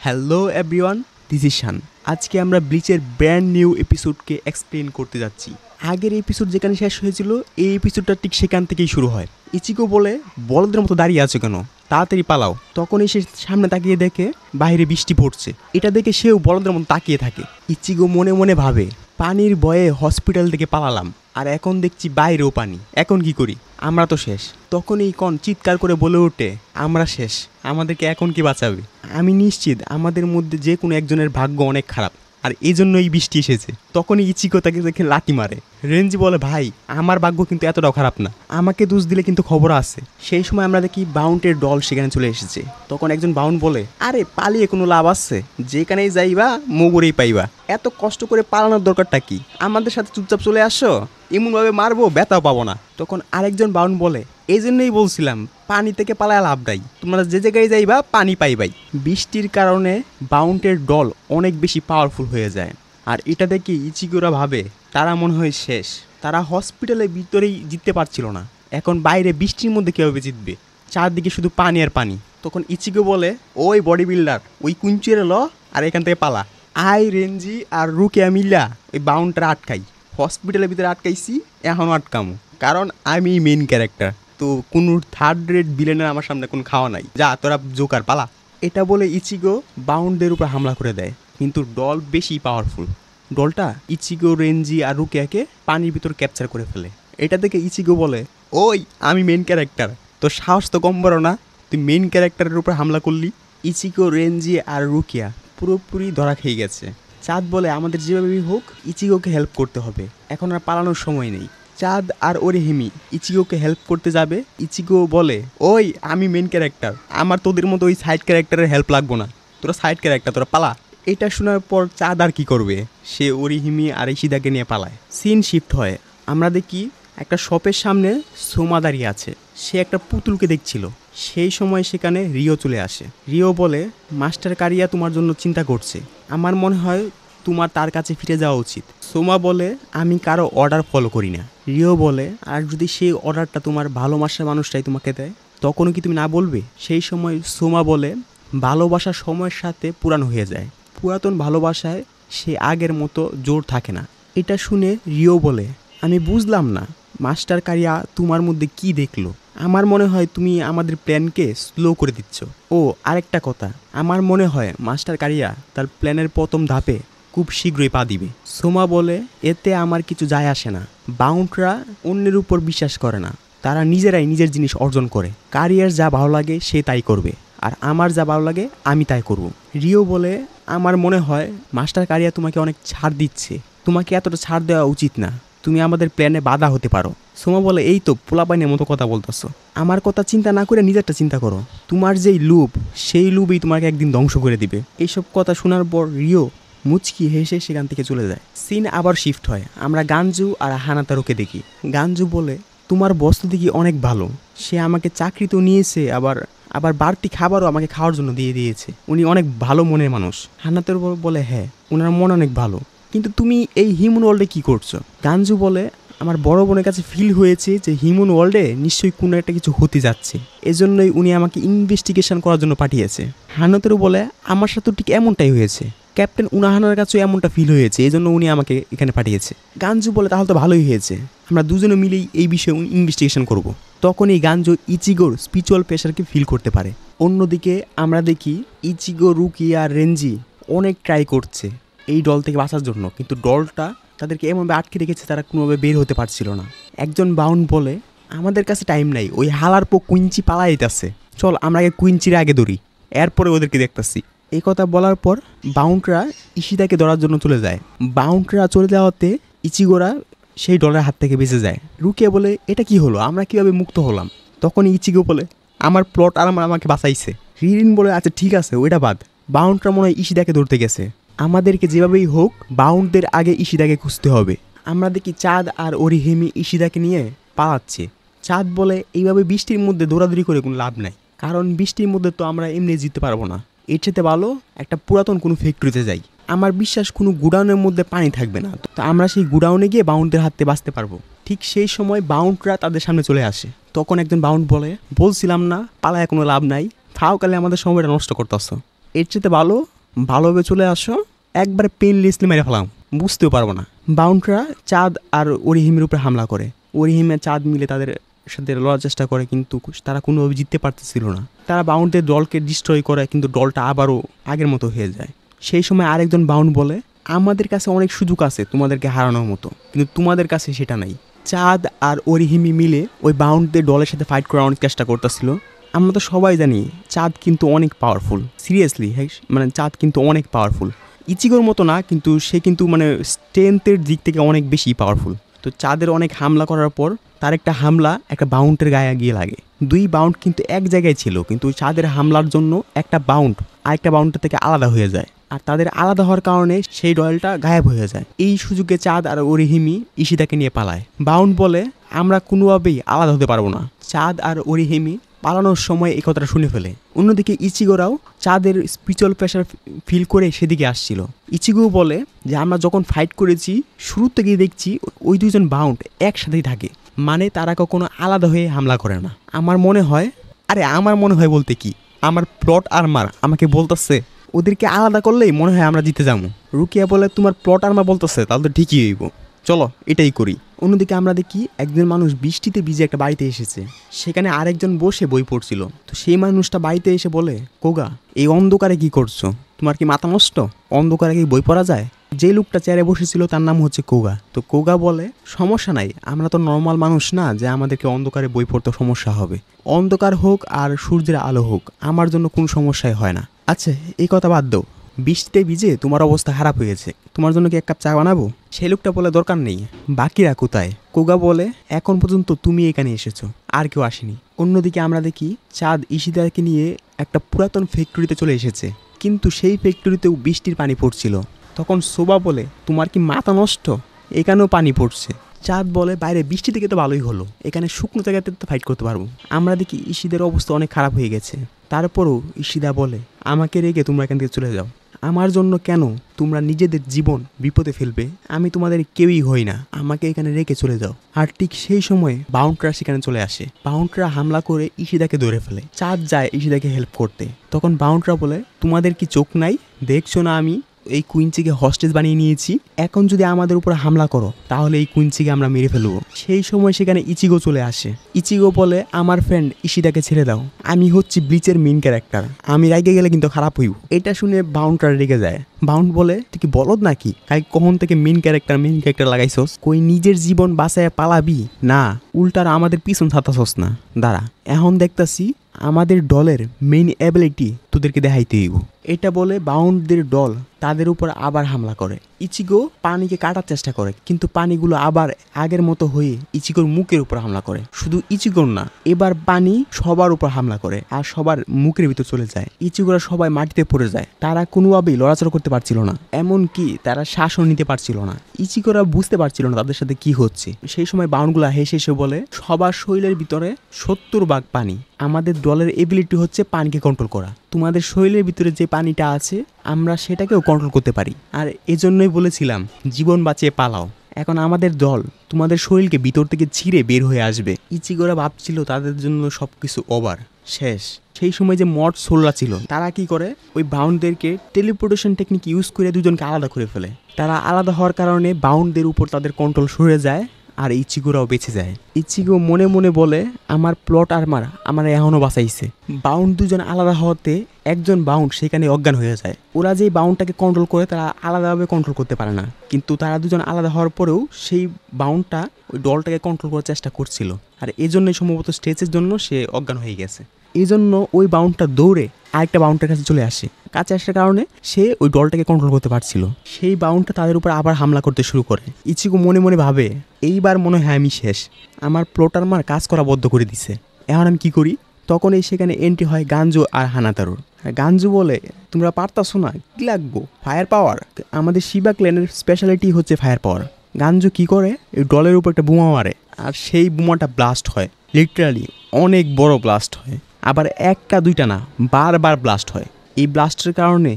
Hello everyone, this is শান। আজকে আমরা ব্লিচের brand new এপিসোডকে explain করতে যাচ্ছি। আগের এপিসোড যেখানে শেষ হয়েছিল, এই এপিসোডটা ঠিক সেখান থেকেই শুরু হয়। ইচিকো বলে, বলদের মতো দাঁড়িয়ে আছে কেন, তাড়াতাড়ি পালাও। তখনই সে সামনে তাকিয়ে দেখে বাইরে বৃষ্টি পড়ছে। এটা দেখে সেও বলদের মতো তাকিয়ে থাকে। ইচিকো মনে মনে ভাবে, পানির ভয়ে হসপিটাল থেকে পালালাম, আর এখন দেখছি বাইরেও পানি। এখন কি করি, আমরা তো শেষ। তখনই কন চিৎকার করে বলে ওঠে, আমরা শেষ, আমাদেরকে এখন কি বাঁচাবে? আমি নিশ্চিত আমাদের মধ্যে যে কোনো একজনের ভাগ্য অনেক খারাপ, আর এই জন্যই বৃষ্টি এসেছে। তখনই ইচিকো তাকে দেখে লাথি মারে। রেঞ্জি বলে, ভাই আমার ভাগ্য কিন্তু এতটাও খারাপ না, আমাকে দোষ দিলে কিন্তু খবর আছে। সেই সময় আমরা দেখি বাউন্টের দল সেখানে চলে এসেছে। তখন একজন বাউন্ট বলে, আরে পালিয়ে কোনো লাভ আছে? যেখানেই যাইবা মোগরেই পাইবা, এত কষ্ট করে পালানোর দরকারটা কি? আমাদের সাথে চুপচাপ চলে আসো, এমনভাবে মারবো ব্যথাও পাবো না। তখন আরেকজন বাউন্ট বলে, এই জন্যই বলছিলাম পানি থেকে পালায় লাভ নাই, তোমরা যে জায়গায় যাইবা পানি পাইবাই। বৃষ্টির কারণে বাউন্টের দল অনেক বেশি পাওয়ারফুল হয়ে যায়, আর এটা দেখে ইচিগোরা ভাবে তারা মনে হয় শেষ। তারা হসপিটালের ভিতরেই জিততে পারছিল না, এখন বাইরে বৃষ্টির মধ্যে কীভাবে জিতবে? চারদিকে শুধু পানি আর পানি। তখন ইচিগো বলে, ওই বডি বিল্ডার, ওই কুঞ্চিরে ল আর এখান থেকে পালা। আই রেঞ্জি আর রুকিয়া মিল্লা ওই বাউন্ডটা আটকাই। হসপিটালের ভিতরে আটকাইছি, এখনও আটকামো, কারণ আমি মেন ক্যারেক্টার। তো কোনো থার্ড রেট ভিলেনের আমার সামনে কোনো খাওয়া নাই, যা তোরা জোকার পালা। এটা বলে ইচিগো বাউন্ডের উপর হামলা করে দেয়, কিন্তু দল বেশি পাওয়ারফুল। দলটা ইচিগো, রেঞ্জি আর রুকিয়াকে পানির ভিতর ক্যাপচার করে ফেলে। এটা দেখে ইচিগো বলে, ওই আমি মেন ক্যারেক্টার, তোর সাহস তো কম বড় না, তুই মেন ক্যারেক্টারের উপর হামলা করলি। ইচিগো, রেঞ্জি আর রুকিয়া পুরোপুরি ধরা খেয়ে গেছে। চাঁদ বলে, আমাদের যেভাবেই হোক ইচিগোকে হেল্প করতে হবে, এখন আর পালানোর সময় নেই। চাঁদ আর ওরিহিমি ইচিগোকে হেল্প করতে যাবে। ইচিগো বলে, ওই আমি মেন ক্যারেক্টার, আমার তোদের মতো ওই সাইড ক্যারেক্টারের হেল্প লাগবো না, তোরা সাইড ক্যারেক্টার, তোরা পালা। এটা শোনার পর চাঁদ আর কি করবে, সে ওরিহিমি আর ইশিদাকে নিয়ে পালায়। সিন শিফট হয়, আমরা দেখি একটা শপের সামনে সোমা দাঁড়িয়ে আছে। সে একটা পুতুলকে দেখছিল। সেই সময় সেখানে রিও চলে আসে। রিও বলে, মাস্টার কারিয়া তোমার জন্য চিন্তা করছে, আমার মনে হয় তোমার তার কাছে ফিরে যাওয়া উচিত। সোমা বলে, আমি কারো অর্ডার ফলো করি না। রিও বলে, আর যদি সেই অর্ডারটা তোমার ভালোবাসার মানুষটাই তোমাকে দেয়, তখনও কি তুমি না বলবে? সেই সময় সোমা বলে, ভালোবাসা সময়ের সাথে পুরানো হয়ে যায়, পুরাতন ভালোবাসায় সে আগের মতো জোর থাকে না। এটা শুনে রিও বলে, আমি বুঝলাম না মাস্টার কারিয়া তোমার মধ্যে কি দেখলো, আমার মনে হয় তুমি আমাদের প্ল্যানকে স্লো করে দিচ্ছ। ও আরেকটা কথা, আমার মনে হয় মাস্টার কারিয়া তার প্ল্যানের প্রথম ধাপে খুব শীঘ্রই পা দিবে। সোমা বলে, এতে আমার কিছু যায় আসে না, বাউন্টরা অন্যের উপর বিশ্বাস করে না, তারা নিজেরাই নিজের জিনিস অর্জন করে। কারিয়ার যা ভালো লাগে সে তাই করবে, আর আমার যা ভালো লাগে আমি তাই করব। রিও বলে, আমার মনে হয় মাস্টার কারিয়া তোমাকে অনেক ছাড় দিচ্ছে, তোমাকে এতটা ছাড় দেওয়া উচিত না, তুমি আমাদের প্ল্যানে বাধা হতে পারো। সোমা বলে, এই তো পোলাপাইনের মতো কথা বলতেছো, আমার কথা চিন্তা না করে নিজেরটা চিন্তা করো, তোমার যেই লুপ সেই লুপই তোমাকে একদিন ধ্বংস করে দিবে। এইসব কথা শোনার পর রিও মুচকি হেসে সেখান থেকে চলে যায়। সিন আবার শিফট হয়, আমরা গাঞ্জু আর হানাতারুকে দেখি। গাঞ্জু বলে, তোমার বস তো দেখি অনেক ভালো, সে আমাকে চাকরি তো নিয়েছে, আবার বাড়তি খাবারও আমাকে খাওয়ার জন্য দিয়ে দিয়েছে, উনি অনেক ভালো মনের মানুষ। হানাতারু বলে, হ্যাঁ ওনার মন অনেক ভালো, কিন্তু তুমি এই হিউম্যান ওয়ার্ল্ডে কী করছো? গাঞ্জু বলে, আমার বড় বোনের কাছে ফিল হয়েছে যে হিউম্যান ওয়ার্ল্ডে নিশ্চয়ই কোনো একটা কিছু হতে যাচ্ছে, এজন্যই উনি আমাকে ইনভেস্টিগেশন করার জন্য পাঠিয়েছে। হানাতারু বলে, আমার সাথে ঠিক এমনটাই হয়েছে, ক্যাপ্টেন উনাহানার কাছেও এমনটা ফিল হয়েছে, এই জন্য উনি আমাকে এখানে পাঠিয়েছে। গাঞ্জু বলে, তাহলে তো ভালোই হয়েছে, আমরা দুজনে মিলেই এই বিষয়ে ইনভেস্টিগেশন করব। তখনই গাঞ্জু ইচিগোর স্পিরিচুয়াল প্রেশারকে ফিল করতে পারে। অন্যদিকে আমরা দেখি ইচিগো, রুকি আর রেঞ্জি অনেক ট্রাই করছে এই দল থেকে বাঁচার জন্য, কিন্তু দলটা তাদেরকে এমনভাবে আটকে রেখেছে তারা কোনোভাবে বের হতে পারছিল না। একজন বাউন্ড বলে, আমাদের কাছে টাইম নাই, ওই হালার পো কুইঞ্চি পালাইতেছে, চল আমরা আগে কুইঞ্চির আগে ধরি, এরপরে ওদেরকে দেখতেছি। এই কথা বলার পর বাউন্ডরা ইশিদাকে ধরার জন্য চলে যায়। বাউন্ডরা চলে যাওয়াতে ইচিগোরা সেই দলের হাত থেকে বেঁচে যায়। রুকিয়া বলে, এটা কি হলো, আমরা কিভাবে মুক্ত হলাম? তখন ইচিগো বলে, আমার প্লট আর আমাকে বাঁচাইছে। রিরিন বলে, আচ্ছা ঠিক আছে ওইটা বাদ, বাউন্ডরা মনে হয় ইশিদাকে ধরতে গেছে, আমাদেরকে যেভাবেই হোক বাউন্ডদের আগে ইশিদাকে খুঁজতে হবে। আমরা দেখি চাঁদ আর ওরিহিমি ইশিদাকে নিয়ে পালাচ্ছে। চাঁদ বলে, এইভাবে বৃষ্টির মধ্যে দৌড়াদৌড়ি করে কোনো লাভ নাই, কারণ বৃষ্টির মধ্যে তো আমরা এমনি জিততে পারবো না, এর চেয়ে ভালো একটা পুরাতন কোনো ফ্যাক্টরিতে যাই, আমার বিশ্বাস কোনো গুডাউনের মধ্যে পানি থাকবে না, তো আমরা সেই গুডাউনে গিয়ে বাউন্ডদের হাতে বাঁচতে পারবো। ঠিক সেই সময় বাউন্ডরা তাদের সামনে চলে আসে। তখন একজন বাউন্ড বলে, বলছিলাম না পালায় কোনো লাভ নাই, ফাও কালে আমাদের সময়টা নষ্ট করতেছ, এর চেয়ে ভালো ভালোভাবে চলে আসো, একবারে পেনলেসলি মেরে ফেলাম, বুঝতেও পারবো না। বাউন্ডরা চাঁদ আর অরিহিমের উপরে হামলা করে। অরিহিম আর চাঁদ মিলে তাদের সাথে লড়ার চেষ্টা করে, কিন্তু তারা কোনোভাবে জিততে পারতেছিল না। তারা বাউন্ডের দলকে ডিস্ট্রয় করে, কিন্তু দলটা আবারও আগের মতো হয়ে যায়। সেই সময় আরেকজন বাউন্ড বলে, আমাদের কাছে অনেক সুযোগ আছে তোমাদেরকে হারানোর মতো, কিন্তু তোমাদের কাছে সেটা নাই। চাঁদ আর অরিহিমি মিলে ওই বাউন্ডদের দলের সাথে ফাইট করার অনেক চেষ্টা করতেছিল। আমরা তো সবাই জানি চাঁদ কিন্তু অনেক পাওয়ারফুল, সিরিয়াসলি, হ্যাঁ, মানে চাঁদ কিন্তু অনেক পাওয়ারফুল। ইচিগোর মতো না, কিন্তু সে কিন্তু মানে স্ট্রেংথের দিক থেকে অনেক বেশি পাওয়ারফুল। তো চাঁদের অনেক হামলা করার পর তার একটা হামলা একটা বাউন্ডের গায়ে গিয়ে লাগে। দুই বাউন্ড কিন্তু এক জায়গায় ছিল, কিন্তু চাঁদের হামলার জন্য একটা বাউন্ড আরেকটা বাউন্ডের থেকে আলাদা হয়ে যায়, আর তাদের আলাদা হওয়ার কারণে সেই ডয়েলটা গায়েব হয়ে যায়। এই সুযোগে চাঁদ আর অরিহিমি ইশিদাকে নিয়ে পালায়। বাউন্ড বলে, আমরা কোনোভাবেই আলাদা হতে পারবো না। চাঁদ আর অরিহিমি পালানোর সময় এই কথাটা শুনে ফেলে। অন্যদিকে ইচিগোরাও চাঁদের স্পিরিচুয়াল প্রেশার ফিল করে সেদিকে আসছিল। ইচিগো বলে যে আমরা যখন ফাইট করেছি শুরু থেকেই দেখছি ওই দুইজন বাউন্ড একসাথেই থাকে, মানে তারা কখনো আলাদা হয়ে হামলা করে না। আমার মনে হয় বলতে কি, আমার প্লট আর্মার আমাকে বলতেছে ওদেরকে আলাদা করলেই মনে হয় আমরা জিতে যাবো। রুকিয়া বলে, তোমার প্লট আর্মার বলতেছে, তাহলে তো ঠিকই হইব, চলো এটাই করি। অন্যদিকে আমরা দেখি একজন মানুষ বৃষ্টিতে ভিজে একটা বাড়িতে এসেছে, সেখানে আরেকজন বসে বই পড়ছিল। তো সেই মানুষটা বাড়িতে এসে বলে, কোগা, এই অন্ধকারে কি করছো? তোমার কি মাথা নষ্ট? অন্ধকারে কি বই পড়া যায়? যে লোকটা চেয়ারে বসেছিল তার নাম হচ্ছে কোগা। তো কোগা বলে, সমস্যা নাই, আমরা তো নর্মাল মানুষ না যে আমাদেরকে অন্ধকারে বই পড়তে সমস্যা হবে। অন্ধকার হোক আর সূর্যের আলো হোক, আমার জন্য কোনো সমস্যাই হয় না। আচ্ছা, এই কথা বাদ দাও, বৃষ্টিতে ভিজে তোমার অবস্থা খারাপ হয়েছে, তোমার জন্য কি এক কাপ চা বানাবো? সেই লোকটা বলে, দরকার নেই, বাকিরা কোথায়? কোগা বলে, এখন পর্যন্ত তুমি এখানে এসেছো, আর কেউ আসেনি। অন্যদিকে আমরা দেখি চাঁদ ইশিদাকে নিয়ে একটা পুরাতন ফ্যাক্টরিতে চলে এসেছে, কিন্তু সেই ফ্যাক্টরিতেও বৃষ্টির পানি পড়ছিল। তখন সোবা বলে, তোমার কি মাথা নষ্ট? এখানেও পানি পড়ছে। চাঁদ বলে, বাইরে বৃষ্টি থেকে তো ভালোই হলো, এখানে শুকনো জায়গাতে তো ফাইট করতে পারবো। আমরা দেখি ইশিদের অবস্থা অনেক খারাপ হয়ে গেছে। তারপরও ইশিদা বলে, আমাকে রেখে তোমরা এখান থেকে চলে যাও, আমার জন্য কেন তোমরা নিজেদের জীবন বিপদে ফেলবে? আমি তোমাদের কেউই হই না, আমাকে এখানে রেখে চলে যাও। আর ঠিক সেই সময় বাউন্ডরা সেখানে চলে আসে। বাউন্ডরা হামলা করে ইশিদাকে ধরে ফেলে। চাঁদ যায় ইশিদাকে হেল্প করতে। তখন বাউন্ডরা বলে, তোমাদের কি চোখ নাই? দেখছো না আমি এই কুইন্সিকে হস্টেজ বানিয়ে নিয়েছি, এখন যদি আমাদের উপর হামলা করো তাহলে এই কুইন্সিকে আমরা মেরে ফেলবো। সেই সময় সেখানে ইচিগো চলে আসে। ইচিগো বলে, আমার ফ্রেন্ড ইশিদাকে ছেড়ে দাও, আমি হচ্ছি ব্লিচের মেইন ক্যারেক্টার, আমি রেগে গেলে কিন্তু খারাপ হইব। এটা শুনে বাউন্ডটা রেগে যায়। বাউন্ড বলে, তুই কি বলদ নাকি? কখন থেকে মেইন ক্যারেক্টার লাগাইছস? কই নিজের জীবন বাঁচায় পালাবি না, উল্টার আমাদের পিছন ছাতাছস না। দাঁড়া, এখন দেখতাছি আমাদের দলের মেইন অ্যাবিলিটি তোদেরকে দেখাইতে হইব। এটা বলে বাউন্ডদের দল তাদের উপর আবার হামলা করে। ইচিগো পানিকে কাটার চেষ্টা করে, কিন্তু পানিগুলো আবার আগের মতো হয়ে ইচিগোর মুখের উপর হামলা করে। শুধু ইচিগোর না, এবার পানি সবার উপর হামলা করে আর সবার মুখের ভিতর চলে যায়। ইচিগোরা সবাই মাটিতে পড়ে যায়, তারা কোনোভাবেই লড়াচড়া করতে পারছিল না, এমনকি তারা শ্বাসও নিতে পারছিল না। ইচিগোরা বুঝতে পারছিল না তাদের সাথে কি হচ্ছে। সেই সময় বাউন্ডগুলা হেসে হেসে বলে, সবার শরীরের ভিতরে 70 ভাগ পানি, আমাদের দলের এবিলিটি হচ্ছে পানিকে কন্ট্রোল করা। তোমাদের শরীরের ভিতরে যে পানিটা আছে আমরা সেটাকেও কন্ট্রোল করতে পারি, আর এজন্যই বলেছিলাম জীবন বাঁচিয়ে পালাও। এখন আমাদের দল তোমাদের শরীরকে ভিতর থেকে ছিঁড়ে বের হয়ে আসবে। ইচিগোরা ভাবছিল তাদের জন্য সবকিছু ওভার, শেষ। সেই সময় যে মড সোলরা ছিল তারা কি করে, ওই বাউন্ডদেরকে টেলিপোর্টেশন টেকনিক ইউজ করে দুজনকে আলাদা করে ফেলে। তারা আলাদা হওয়ার কারণে বাউন্ডদের উপর তাদের কন্ট্রোল সরে যায় আর ইচিগোরাও বেঁচে যায়। ইচিগো মনে মনে বলে, আমার প্লট আর্মার আমার এখনও বাঁচাইছে। বাউন্ড দুজন আলাদা হওয়াতে একজন বাউন্ড সেখানে অজ্ঞান হয়ে যায়। ওরা যেই বাউন্ডটাকে কন্ট্রোল করে তারা আলাদাভাবে কন্ট্রোল করতে পারে না, কিন্তু তারা দুজন আলাদা হওয়ার পরেও সেই বাউন্ডটা ওই দলটাকে কন্ট্রোল করার চেষ্টা করছিল, আর এই জন্যই সম্ভবত স্টেজের জন্য সে অজ্ঞান হয়ে গেছে। এই জন্য ওই বাউন্ডটা দৌড়ে আরেকটা বাউন্ডের কাছে চলে আসে। কাছে আসার কারণে সে ওই দলটাকে কন্ট্রোল করতে পারছিল। সেই বাউন্ডটা তাদের উপর আবার হামলা করতে শুরু করে। ইচিগো মনে মনে ভাবে, এইবার মনে হয় আমি শেষ, আমার প্লোটারমার কাজ করা বদ্ধ করে দিছে, এখন আমি কি করি? তখন এই সেখানে এন্ট্রি হয় গাঞ্জু আর হানাতারুর। গাঞ্জু বলে, তোমরা পারতাছো না, কি লাগবো? ফায়ার পাওয়ার, আমাদের শিবা ক্ল্যানের স্পেশালিটি হচ্ছে ফায়ার পাওয়ার। গাঞ্জু কি করে, এই দলের উপর একটা বোমা মারে, আর সেই বোমাটা ব্লাস্ট হয়, লিটারালি অনেক বড় ব্লাস্ট হয়, আবার একটা দুইটা না, বারবার ব্লাস্ট হয়। এই ব্লাস্টের কারণে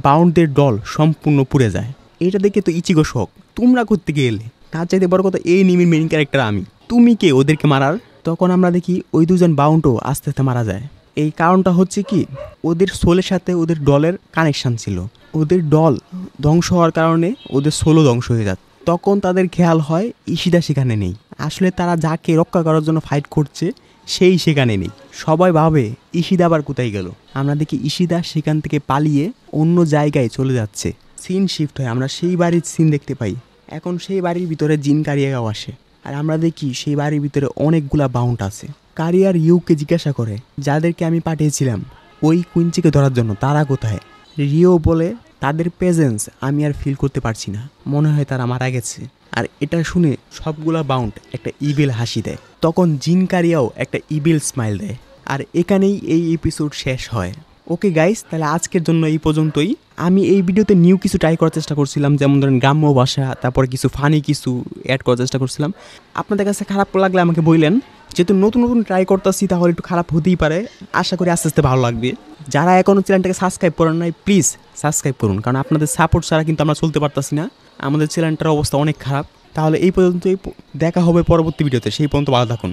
বাউন্ডদের দল সম্পূর্ণ পুড়ে যায়। এটা দেখে তো ইচিগো শক, তোমরা করতে গেলে, তার চাইতে বড় কথা এই নিমির মেইন ক্যারেক্টার আমি, তুমি কে ওদেরকে মারার? তখন আমরা দেখি ওই দুজন বাউন্ডও আস্তে আস্তে মারা যায়। এই কারণটা হচ্ছে কি, ওদের সোলের সাথে ওদের ডলের কানেকশান ছিল। ওদের ডল ধ্বংস হওয়ার কারণে ওদের সোলও ধ্বংস হয়ে যায়। তখন তাদের খেয়াল হয় ইশিদা সেখানে নেই। আসলে তারা যাকে রক্ষা করার জন্য ফাইট করছে সেই সেখানে নেই। সবাই ভাবে ইশিদা আবার কোথায় গেল। আমরা দেখি ইশিদা সেখান থেকে পালিয়ে অন্য জায়গায় চলে যাচ্ছে। সিন শিফট হয়, আমরা সেই বাড়ির সিন দেখতে পাই। এখন সেই বাড়ির ভিতরে জিন কারিয়াও আসে, আর আমরা দেখি সেই বাড়ির ভিতরে অনেকগুলা বাউন্ড আছে। কারিয়ার ইউকে জিজ্ঞাসা করে যাদেরকে আমি পাঠিয়েছিলাম ওই কুইঞ্চিকে ধরার জন্য তারা কোথায়। রিও বলে তাদের প্রেজেন্স আমি আর ফিল করতে পারছি না, মনে হয় তারা মারা গেছে। আর এটা শুনে সবগুলা বাউন্ড একটা ইভিল হাসি দেয়। তখন জিন কারিয়াও একটা ইভিল স্মাইল দেয়। আর এখানেই এই এপিসোড শেষ হয়। ওকে গাইস, তাহলে আজকের জন্য এই পর্যন্তই। আমি এই ভিডিওতে নিউ কিছু ট্রাই করার চেষ্টা করছিলাম, যেমন ধরেন গ্রাম্য ভাষা, তারপরে কিছু ফানি কিছু অ্যাড করার চেষ্টা করছিলাম। আপনাদের কাছে খারাপ লাগলে আমাকে বললেন, যেহেতু নতুন নতুন ট্রাই করতেছি তাহলে একটু খারাপ হতেই পারে। আশা করি আস্তে আস্তে ভালো লাগবে। যারা এখনও চ্যানেলটাকে সাবস্ক্রাইব করেন নাই প্লিজ সাবস্ক্রাইব করুন, কারণ আপনাদের সাপোর্ট ছাড়া কিন্তু আমরা চলতে পারতাছি না। আমাদের চ্যানেলটার অবস্থা অনেক খারাপ। তাহলে এই পর্যন্তই, দেখা হবে পরবর্তী ভিডিওতে। সেই পর্যন্ত ভালো থাকুন।